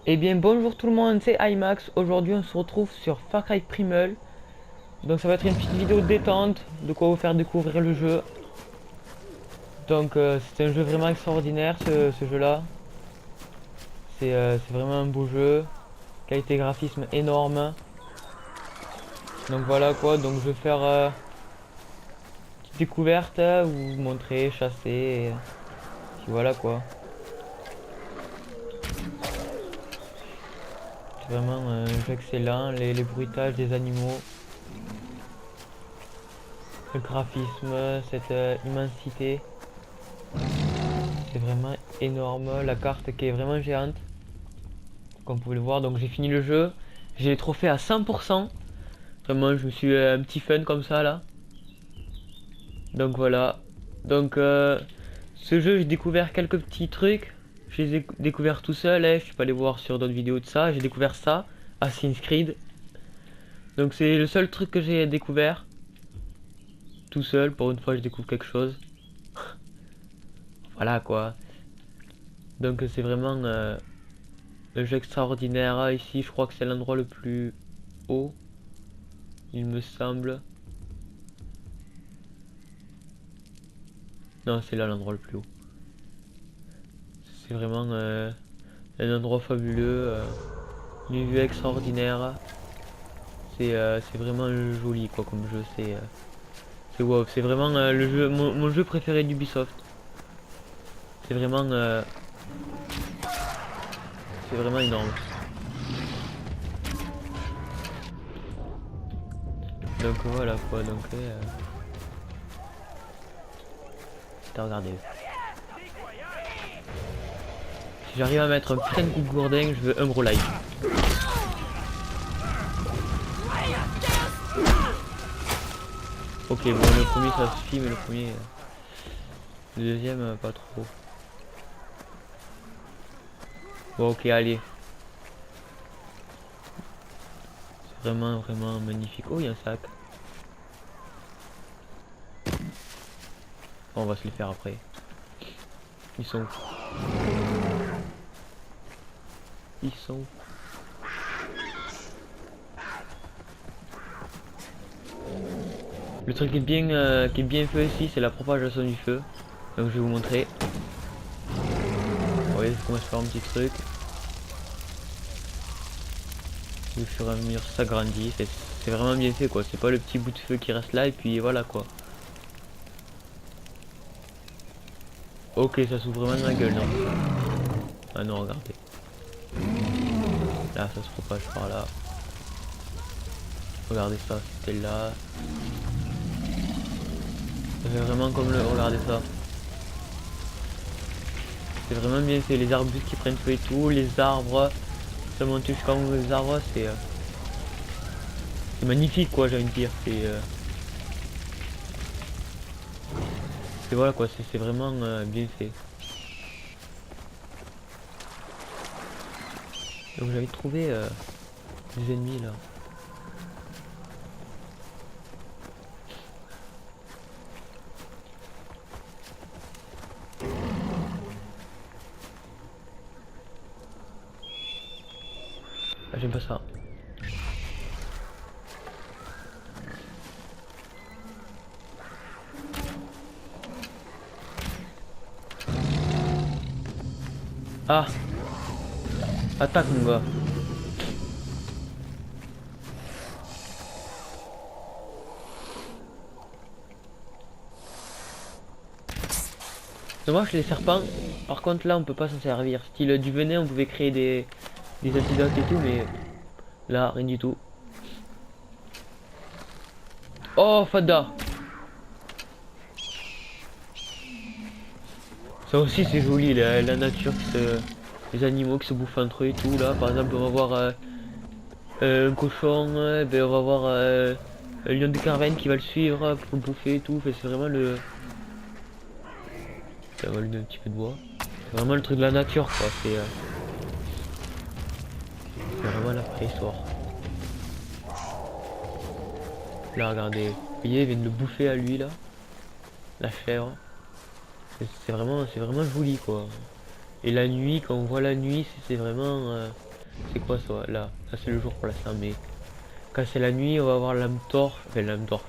Eh bien bonjour tout le monde, c'est IMAX. Aujourd'hui on se retrouve sur Far Cry Primal. Donc ça va être une petite vidéo détente, de quoi vous faire découvrir le jeu. Donc c'est un jeu vraiment extraordinaire ce jeu-là. C'est vraiment un beau jeu. Qualité graphisme énorme. Donc voilà quoi, donc je vais faire une petite découverte, vous montrer, chasser. Et puis voilà quoi. C'est vraiment un jeu excellent, les bruitages des animaux. Le graphisme, cette immensité. C'est vraiment énorme, la carte qui est vraiment géante. Comme vous pouvez le voir, donc j'ai fini le jeu. J'ai les trophées à 100%. Vraiment, je me suis un petit fun comme ça là. Donc voilà. Donc ce jeu, j'ai découvert quelques petits trucs. Je les ai découverts tout seul. Je suis pas allé voir sur d'autres vidéos de ça. J'ai découvert ça, Assassin's Creed. Donc c'est le seul truc que j'ai découvert. Tout seul, pour une fois, je découvre quelque chose. Voilà quoi. Donc c'est vraiment un jeu extraordinaire. Ici, je crois que c'est l'endroit le plus haut, il me semble. Non, c'est là l'endroit le plus haut. C'est vraiment un endroit fabuleux, une vue extraordinaire. C'est vraiment joli quoi comme jeu. C'est wow. C'est vraiment le jeu, mon jeu préféré d'Ubisoft. C'est vraiment, c'est vraiment énorme. Donc voilà quoi. Donc t'as regardé. Si j'arrive à mettre un putain de coup de gourdin, je veux un gros like. Ok, bon, le premier ça suffit, mais le premier. Le deuxième, pas trop. Bon, ok, allez. C'est vraiment, vraiment magnifique. Oh, il y a un sac. Bon, on va se les faire après. Ils sont où? Ils sont où? Le truc qui est bien fait ici, c'est la propagation du feu. Donc je vais vous montrer. Vous voyez comment se faire un petit truc. Au fur et à mesure ça grandit. C'est vraiment bien fait quoi. C'est pas le petit bout de feu qui reste là et puis voilà quoi. Ok, ça s'ouvre vraiment dans la gueule, non? Ah non, regardez. Là, ça se propage par là. Regardez ça, c'était là. Ça fait vraiment comme le... Regardez ça. C'est vraiment bien fait. Les arbustes qui prennent feu et tout. Les arbres. Ça monte jusqu'en haut des arbres. C'est magnifique quoi, j'ai envie de dire. C'est voilà quoi, c'est vraiment bien fait. Donc j'avais trouvé des ennemis là. Ah, j'aime pas ça. Ah, attaque mon gars. Dommage les serpents. Par contre là on peut pas s'en servir. Style du venin on pouvait créer des antidotes et tout, mais là rien du tout. Oh Fada. Ça aussi c'est joli la nature les animaux qui se bouffent entre eux et tout là. Par exemple on va voir un cochon, ben, on va voir un lion de Caravane qui va le suivre pour le bouffer et tout. Enfin, c'est vraiment le... Ça va lui donner un petit peu de bois. C'est vraiment le truc de la nature quoi. C'est vraiment la préhistoire. Là regardez, vous voyez, ils viennent le bouffer à lui là. La chèvre. C'est vraiment joli quoi. Et la nuit, quand on voit la nuit, c'est vraiment C'est quoi ça là? Ça c'est le jour pour l'instant, mais quand c'est la nuit, on va avoir l'âme torche. Enfin, l'âme torche.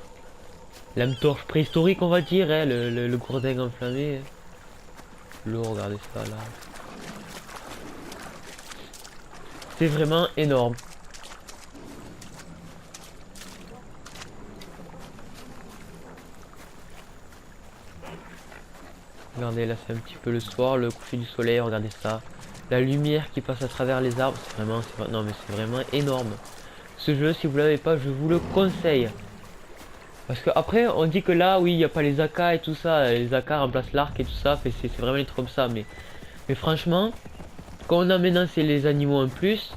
L'âme torche préhistorique, on va dire, hein, le gourdin enflammé. L'eau, regardez ça là. C'est vraiment énorme. Regardez, là c'est un petit peu le soir, le coucher du soleil, regardez ça. La lumière qui passe à travers les arbres, non mais c'est vraiment énorme. Ce jeu, si vous l'avez pas, je vous le conseille. Parce que après, on dit que là, oui, il n'y a pas les AK et tout ça, les AK remplacent l'arc et tout ça, c'est vraiment des trucs comme ça, mais franchement, quand on a maintenant c'est les animaux en plus,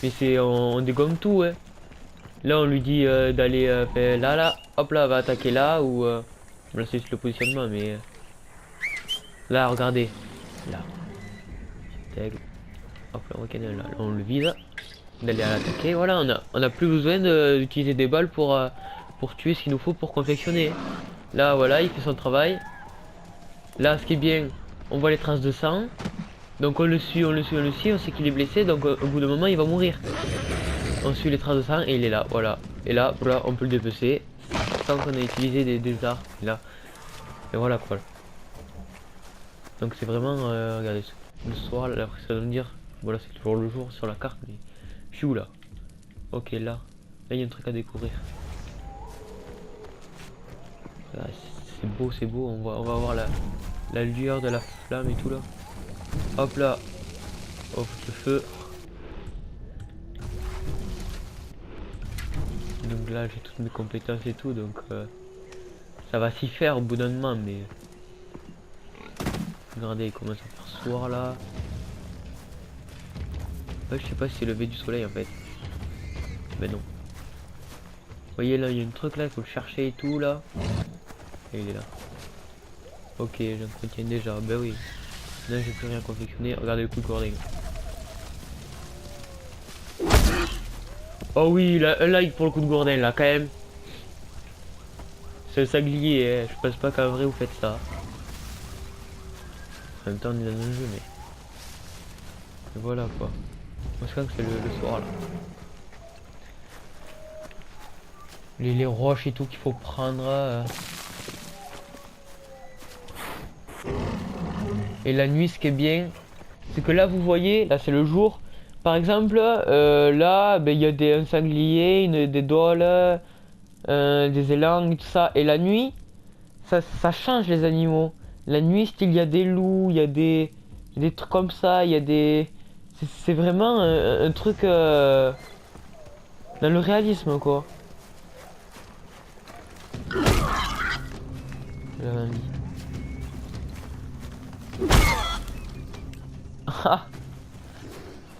mais c'est on dégomme tout, hein. Là on lui dit d'aller là, hop là, va attaquer là, ou là c'est juste le positionnement, mais là regardez, là, hop là, là, on le vise, d'aller à l'attaquer, voilà, on a plus besoin d'utiliser des balles pour tuer ce qu'il nous faut pour confectionner. Là voilà, il fait son travail. Là ce qui est bien, on voit les traces de sang. Donc on le suit, on sait qu'il est blessé, donc au bout d'un moment il va mourir. On suit les traces de sang et il est là, voilà. Et là, voilà, on peut le dépecer sans qu'on ait utilisé des arts. Là. Et voilà quoi. Donc c'est vraiment, regardez, le soir, là, après ça va nous dire, voilà c'est toujours le jour sur la carte, mais je suis où là? Ok, là il y a un truc à découvrir. Ah, c'est beau, on va voir la lueur de la flamme et tout là. Hop là, hop le feu. Donc là j'ai toutes mes compétences et tout, donc ça va s'y faire au bout d'un moment, mais regardez, il commence à faire soir là. Ouais, je sais pas si c'est lever du soleil en fait, mais non. Vous voyez là, il y a un truc là, il faut le chercher et tout là. Et il est là. Ok, j'entretiens déjà, ben oui. Là j'ai plus rien confectionné, regardez le coup de cording. Oh oui, là, un like pour le coup de gourdin là quand même. C'est le saglier, hein. Je pense pas qu'en vrai vous faites ça. En même temps on est dans un jeu, mais et voilà quoi. Moi je crois que c'est le soir là. Les roches et tout qu'il faut prendre. Et la nuit ce qui est bien, c'est que là vous voyez, là c'est le jour. Par exemple, là ben, il y a un sanglier, des dôles, des élans et tout ça. Et la nuit, ça change les animaux. La nuit, style, il y a des loups, il y a des trucs comme ça, il y a des... C'est vraiment un truc dans le réalisme, quoi. J'avais envie. Ah,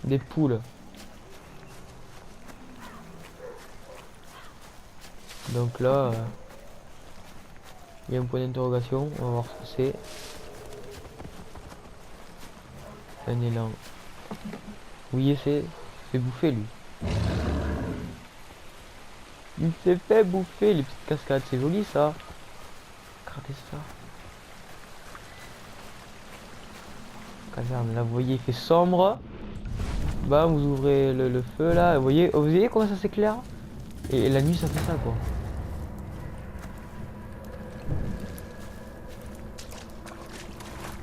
des poules. Donc là, il y a un point d'interrogation, on va voir ce que c'est. Un élan. Oui, c'est bouffé lui. Il s'est fait bouffer les petites cascades, c'est joli ça. Regardez ça. Regarde, là vous voyez il fait sombre. Bah vous ouvrez le feu là, vous voyez comment ça s'éclaire. Et la nuit ça fait ça quoi.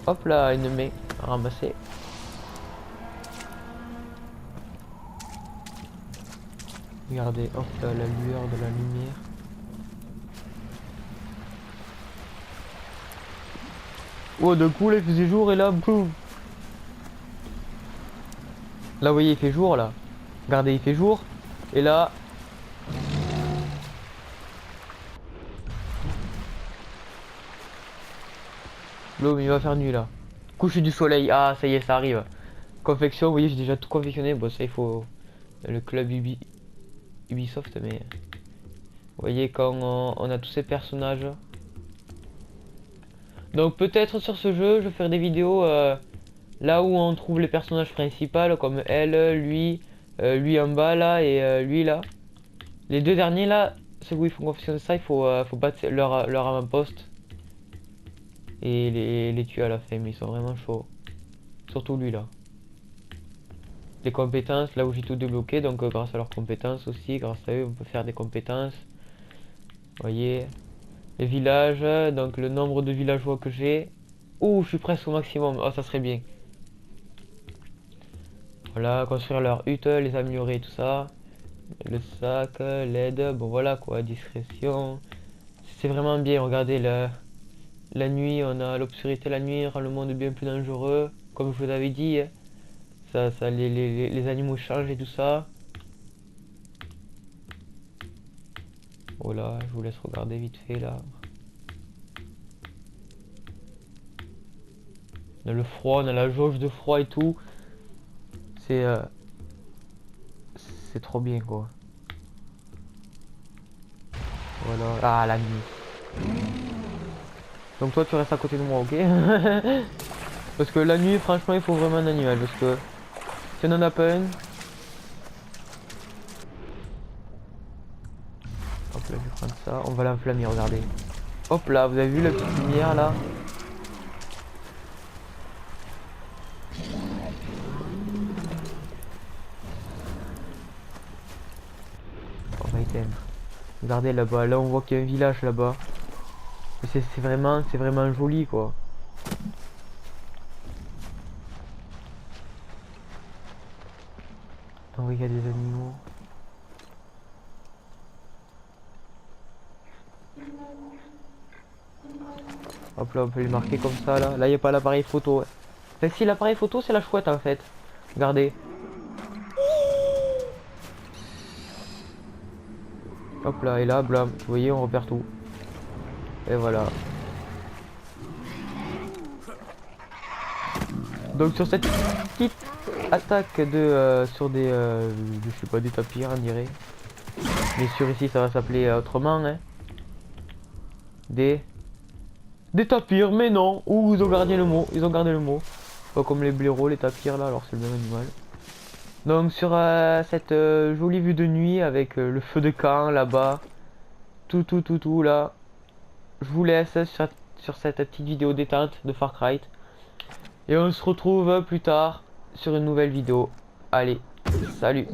Hop là, une main à ramasser. Regardez, hop là, la lueur de la lumière. Oh, d'un coup là il faisait jour et là, boum. Là vous voyez il fait jour là. Regardez il fait jour. Et là. L'homme il va faire nuit là. Coucher du soleil, ah ça y est ça arrive. Confection, vous voyez j'ai déjà tout confectionné. Bon ça il faut le club Ubisoft, mais vous voyez quand on a tous ces personnages. Donc peut-être sur ce jeu je vais faire des vidéos là où on trouve les personnages principaux comme elle, lui en bas là et lui là. Les deux derniers là, c'est où il faut confectionner ça, il faut battre leur avant-poste et les tuer à la fin, mais ils sont vraiment chauds. Surtout lui là. les compétences, là où j'ai tout débloqué. Donc grâce à leurs compétences aussi, grâce à eux, on peut faire des compétences. Vous voyez, les villages, donc le nombre de villageois que j'ai. Ouh, je suis presque au maximum. Oh, ça serait bien. Voilà, construire leur hutte, les améliorer, tout ça. Le sac, l'aide, bon voilà quoi, discrétion. C'est vraiment bien, regardez la nuit, on a l'obscurité la nuit, rend le monde bien plus dangereux. Comme je vous avais dit, hein. Les animaux changent et tout ça. Voilà, je vous laisse regarder vite fait là. On a le froid, on a la jauge de froid et tout. C'est c'est trop bien quoi. Voilà, ah la nuit. Donc toi tu restes à côté de moi, ok? Parce que la nuit, franchement, il faut vraiment un animal. Parce que si on en a pas un. Hop là, je vais prendre ça. On va l'enflammer, regardez. Hop là, vous avez vu la petite lumière là? On va éteindre. Regardez là-bas, là on voit qu'il y a un village là-bas. C'est vraiment joli quoi. On voit qu'il y a des animaux. Hop là, on peut les marquer comme ça là. Là, il n'y a pas l'appareil photo. Ouais. Enfin, si l'appareil photo, c'est la chouette en fait. Regardez. Hop là, et là, blam. Vous voyez, on repère tout. Et voilà. Donc sur cette petite attaque de sur des je sais pas, des tapirs on dirait. Bien sûr ici ça va s'appeler autrement hein. Des tapirs, mais non. Ouh, ils ont gardé le mot, ils ont gardé le mot. Pas comme les blaireaux, les tapirs là, alors c'est le même animal. Donc sur cette jolie vue de nuit avec le feu de camp là-bas. Tout là. Je vous laisse sur cette petite vidéo détente de Far Cry. Et on se retrouve plus tard sur une nouvelle vidéo. Allez, salut!